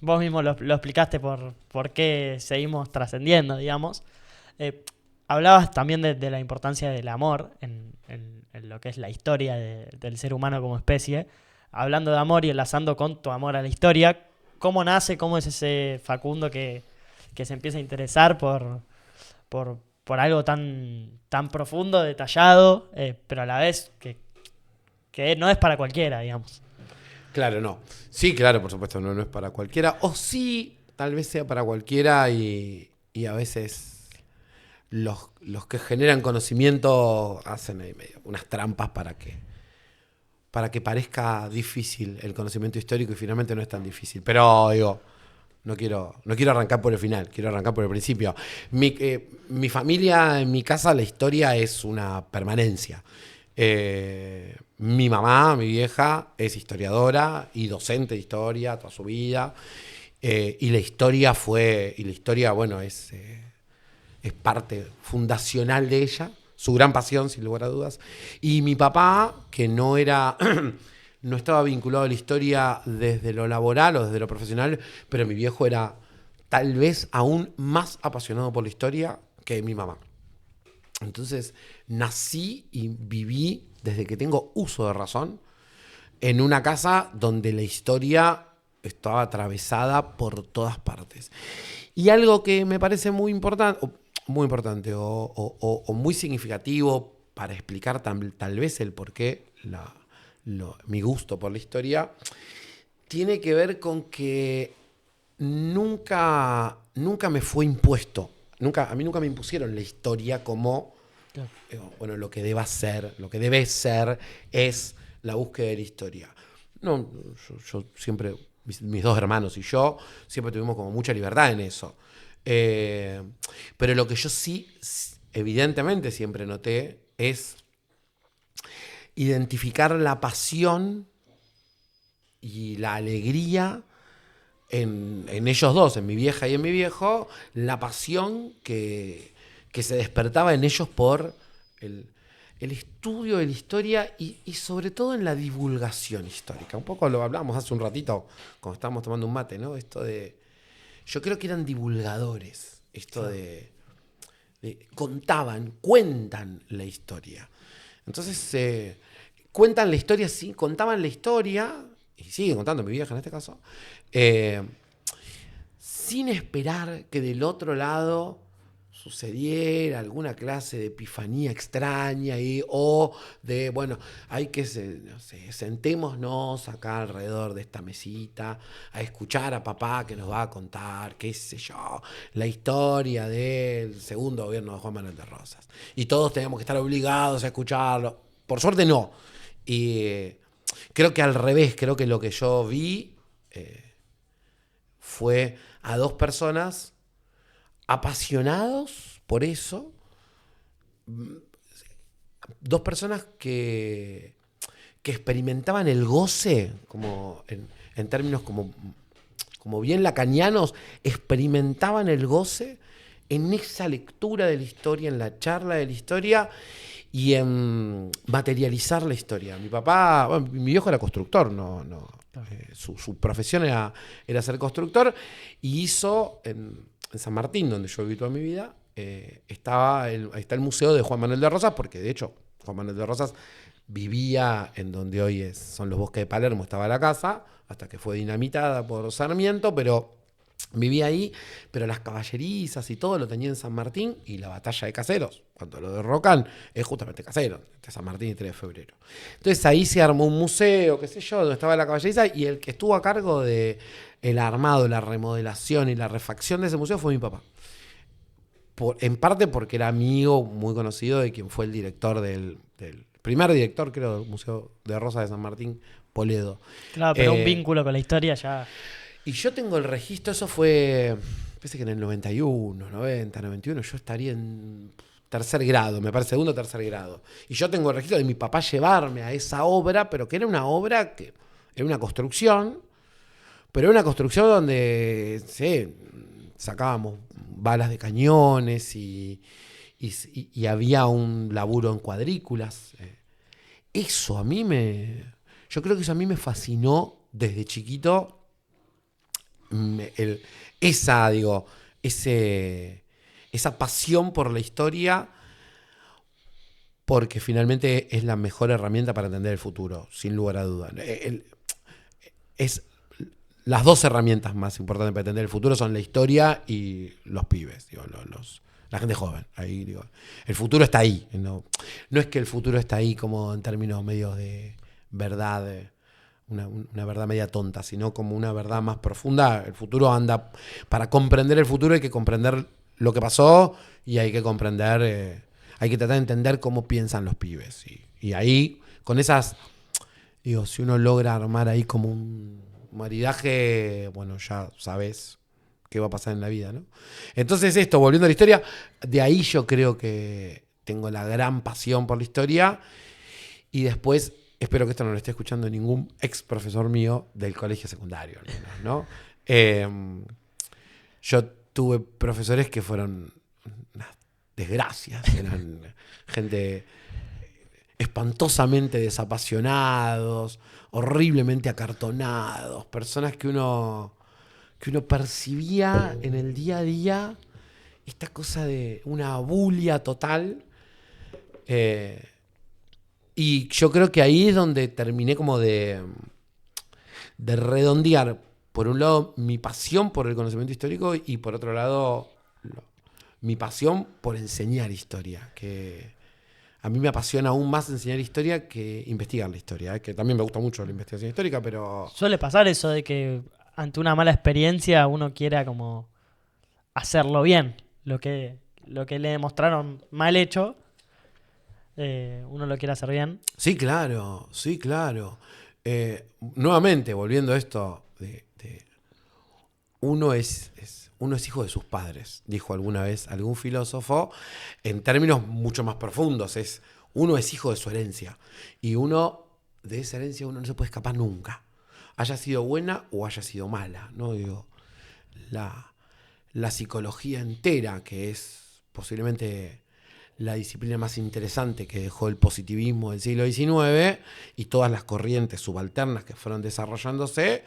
vos mismo lo explicaste por qué seguimos trascendiendo, digamos. Eh, Hablabas también de la importancia del amor en lo que es la historia del ser humano como especie. Hablando de amor y enlazando con tu amor a la historia, ¿cómo nace, cómo es ese Facundo que se empieza a interesar por algo tan profundo, detallado, pero a la vez que no es para cualquiera, digamos? Claro, no. Sí, claro, por supuesto, no es para cualquiera. O sí, tal vez sea para cualquiera y a veces los que generan conocimiento hacen ahí medio unas trampas para que parezca difícil el conocimiento histórico y finalmente no es tan difícil. Pero digo, no quiero arrancar por el final, quiero arrancar por el principio. Mi familia, en mi casa, la historia es una permanencia. Mi mamá, mi vieja, es historiadora y docente de historia toda su vida. Y la historia, bueno, es parte fundacional de ella, su gran pasión, sin lugar a dudas. Y mi papá, que no estaba vinculado a la historia desde lo laboral o desde lo profesional, pero mi viejo era tal vez aún más apasionado por la historia que mi mamá. Entonces nací y viví desde que tengo uso de razón en una casa donde la historia estaba atravesada por todas partes. Y algo que me parece muy importante o muy significativo para explicar tal vez el porqué, mi gusto por la historia, tiene que ver con que nunca me fue impuesto. A mí nunca me impusieron la historia como, Claro. bueno, lo que debe ser es la búsqueda de la historia. No, yo siempre, mis dos hermanos y yo, siempre tuvimos como mucha libertad en eso. Eh, pero lo que yo sí, evidentemente, siempre noté es identificar la pasión y la alegría en ellos dos, en mi vieja y en mi viejo, la pasión que se despertaba en ellos por el, el estudio de la historia y sobre todo en la divulgación histórica. Un poco lo hablamos hace un ratito cuando estábamos tomando un mate, ¿no? Esto de. Yo creo que eran divulgadores. Esto Claro. cuentan la historia. Entonces, cuentan la historia, sí, contaban la historia, y siguen contando mi vieja en este caso, eh, sin esperar que del otro lado sucediera alguna clase de epifanía extraña o de, bueno, hay que, no sé, sentémonos acá alrededor de esta mesita a escuchar a papá que nos va a contar, qué sé yo, la historia del segundo gobierno de Juan Manuel de Rosas. Y todos teníamos que estar obligados a escucharlo. Por suerte no. Y creo que al revés, creo que lo que yo vi fue a dos personas apasionados por eso, dos personas que experimentaban el goce, como en términos como bien lacanianos, experimentaban el goce en esa lectura de la historia, en la charla de la historia y en materializar la historia. Mi papá, bueno, mi viejo era constructor, no, Claro. su profesión era ser constructor y hizo en San Martín, donde yo viví toda mi vida, está el museo de Juan Manuel de Rosas, porque de hecho Juan Manuel de Rosas vivía en donde hoy son los bosques de Palermo, estaba la casa, hasta que fue dinamitada por Sarmiento, pero vivía ahí, pero las caballerizas y todo lo tenía en San Martín y la batalla de Caseros, cuando lo derrocan, es justamente Caseros, entre San Martín y 3 de febrero. Entonces ahí se armó un museo, qué sé yo, donde estaba la caballeriza y el que estuvo a cargo de el armado, la remodelación y la refacción de ese museo fue mi papá. En parte porque era amigo muy conocido de quien fue el director del primer director, creo, del Museo de Rosa de San Martín, Poledo. Claro, pero un Eh, vínculo con la historia ya. y yo tengo el registro, eso fue, parece que en el 91, 90, 91, yo estaría en tercer grado, me parece, segundo o tercer grado. Y yo tengo el registro de mi papá llevarme a esa obra, pero que era una obra que era una construcción, pero era una construcción donde, sí, sacábamos balas de cañones y había un laburo en cuadrículas. Eso a mí me. Yo creo que eso a mí me fascinó desde chiquito esa, digo, esa pasión por la historia, porque finalmente es la mejor herramienta para entender el futuro, sin lugar a dudas. Es las dos herramientas más importantes para entender el futuro son la historia y los pibes, digo, la gente joven. Ahí, digo, el futuro está ahí. No es que el futuro está ahí como en términos medios de verdad, una verdad media tonta, sino como una verdad más profunda. El futuro anda, para comprender el futuro hay que comprender lo que pasó y hay que comprender, hay que tratar de entender cómo piensan los pibes. Y ahí, con esas, digo, si uno logra armar ahí como un maridaje, bueno, ya sabes qué va a pasar en la vida, ¿no? Entonces esto, volviendo a la historia, de ahí yo creo que tengo la gran pasión por la historia y después, espero que esto no lo esté escuchando ningún ex profesor mío del colegio secundario, ¿no? Yo tuve profesores que fueron unas desgracias, eran gente espantosamente desapasionados, horriblemente acartonados, personas que uno percibía en el día a día esta cosa de una bulia total. Y yo creo que ahí es donde terminé como de redondear, por un lado, mi pasión por el conocimiento histórico y por otro lado, mi pasión por enseñar historia, que a mí me apasiona aún más enseñar historia que investigar la historia, que también me gusta mucho la investigación histórica, pero... Suele pasar eso de que ante una mala experiencia uno quiera como hacerlo bien. Lo que le demostraron mal hecho, uno lo quiere hacer bien. Sí, claro, sí, claro. Nuevamente, volviendo a esto de uno es hijo de sus padres, dijo alguna vez algún filósofo, en términos mucho más profundos. Uno es hijo de su herencia. Y de esa herencia uno no se puede escapar nunca. Haya sido buena o haya sido mala, ¿no? Digo, la psicología entera, que es posiblemente la disciplina más interesante que dejó el positivismo del siglo XIX y todas las corrientes subalternas que fueron desarrollándose,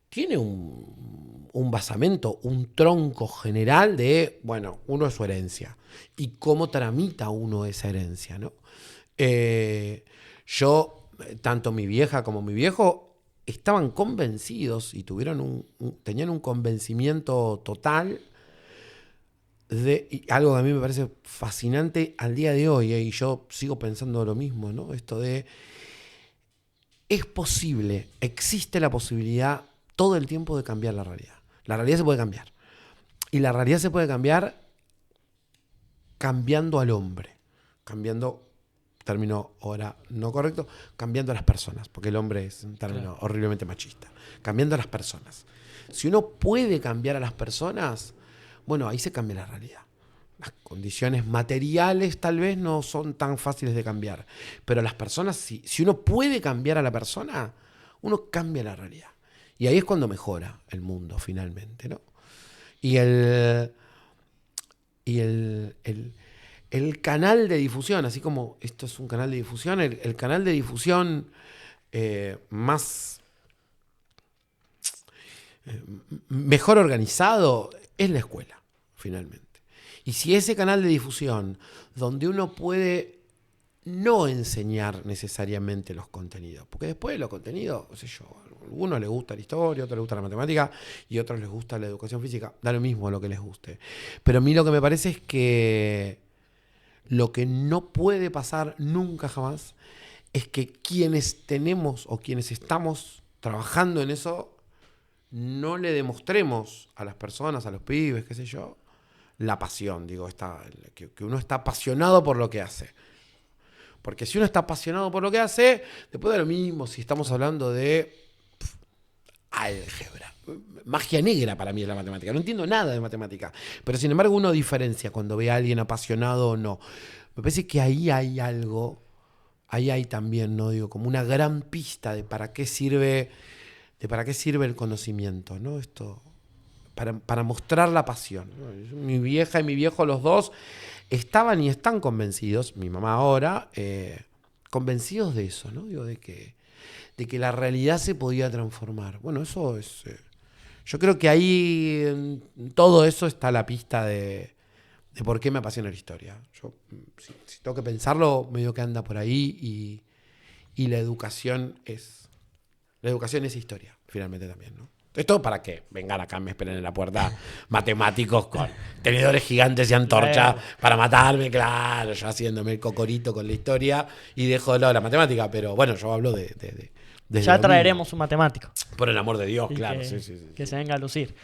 tiene un basamento, un tronco general de, bueno, uno es su herencia y cómo tramita uno esa herencia, ¿no? Tanto mi vieja como mi viejo estaban convencidos y tenían un convencimiento total de algo que a mí me parece fascinante al día de hoy, y yo sigo pensando lo mismo, ¿no? Esto de, es posible, existe la posibilidad todo el tiempo de cambiar la realidad. La realidad se puede cambiar. Y la realidad se puede cambiar cambiando al hombre. Cambiando, término ahora no correcto, cambiando a las personas. Porque el hombre es un término horriblemente machista. Cambiando a las personas. Si uno puede cambiar a las personas, bueno, ahí se cambia la realidad. Las condiciones materiales tal vez no son tan fáciles de cambiar. Pero las personas, si uno puede cambiar a la persona, uno cambia la realidad. Y ahí es cuando mejora el mundo, finalmente, ¿no? Y el canal de difusión, así como esto es un canal de difusión, el canal de difusión mejor organizado es la escuela, finalmente. Y si ese canal de difusión, donde uno puede no enseñar necesariamente los contenidos, porque después de los contenidos, no sé yo, a algunos les gusta la historia, a otros les gusta la matemática y a otros les gusta la educación física, da lo mismo lo que les guste. Pero a mí lo que me parece es que lo que no puede pasar nunca jamás es que quienes tenemos o quienes estamos trabajando en eso no le demostremos a las personas, a los pibes, qué sé yo, la pasión, digo, que uno está apasionado por lo que hace. Porque si uno está apasionado por lo que hace, después da lo mismo si estamos hablando de álgebra. Magia negra para mí es la matemática. No entiendo nada de matemática. Pero sin embargo uno diferencia cuando ve a alguien apasionado o no. Me parece que ahí hay algo, ahí hay también, ¿no? Digo, como una gran pista de para qué sirve el conocimiento, ¿no? Esto, para mostrar la pasión, ¿no? Mi vieja y mi viejo, los dos, estaban y están convencidos, mi mamá ahora, convencidos de eso, ¿no? Digo, de que la realidad se podía transformar. Bueno, eso es... Yo creo que ahí en todo eso está la pista de por qué me apasiona la historia. Yo, si tengo que pensarlo, medio que anda por ahí y la educación es historia, finalmente también, ¿no? Esto para que vengan acá, me esperen en la puerta matemáticos con tenedores gigantes y antorchas para matarme, claro, yo haciéndome el cocorito con la historia y dejo de lado la matemática, pero bueno, yo hablo de ya traeremos un matemático. Por el amor de Dios, Y claro, que, sí. que se venga a lucir.